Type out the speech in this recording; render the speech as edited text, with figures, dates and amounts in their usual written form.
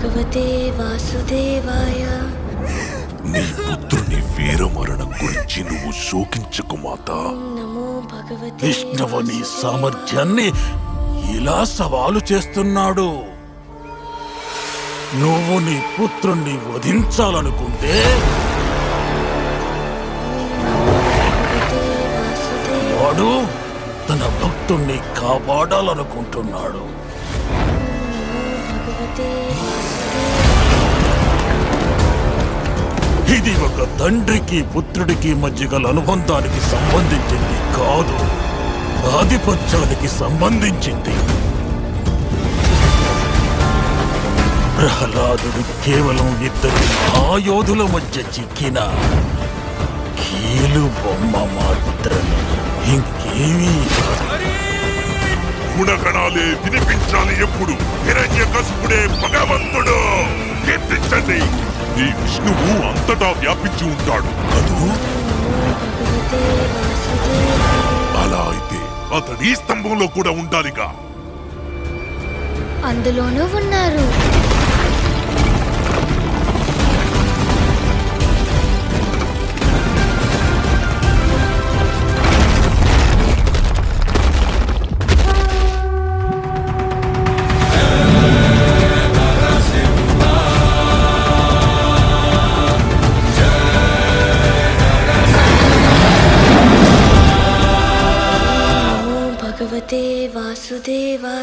భగవతే వాసుదేవాయ. నీ పుత్రుని వీరమరణం గురించి నువ్వు శోకించకు మాత. నమో భగవతే విష్ణువు నీ సామర్థ్యాన్ని ఇలా సవాలు చేస్తున్నాడు. నువ్వు నీ పుత్రుణ్ణి వధించాలనుకుంటే వాడు తన భక్తుణ్ణి కాపాడాలనుకుంటున్నాడు. ఇది ఒక తండ్రికి పుత్రుడికి మధ్య గల అనుబంధానికి సంబంధించింది కాదు, ఆధిపత్యానికి సంబంధించింది. ప్రహ్లాదుడు కేవలం ఇద్దరు మహాయోధుల మధ్య చిక్కిన కీలు బొమ్మ మాత్రమే, ఇంకేమీ కాదు. గుణగణాలే వినిపించాలి. ఎప్పుడు హిరణ్యకశిపుడే భగవంతుడు. కీర్తించండి. ఈ విష్ణువు అంతటా వ్యాపించి ఉంటాడు కదూ. భగవతే వాసుదేవాయ. అలా అయితే అతడు ఈ స్తంభంలో కూడా ఉండాలిగా. అందులోనూ ఉన్నారు. నమో భగవతే వాసుదేవాయ.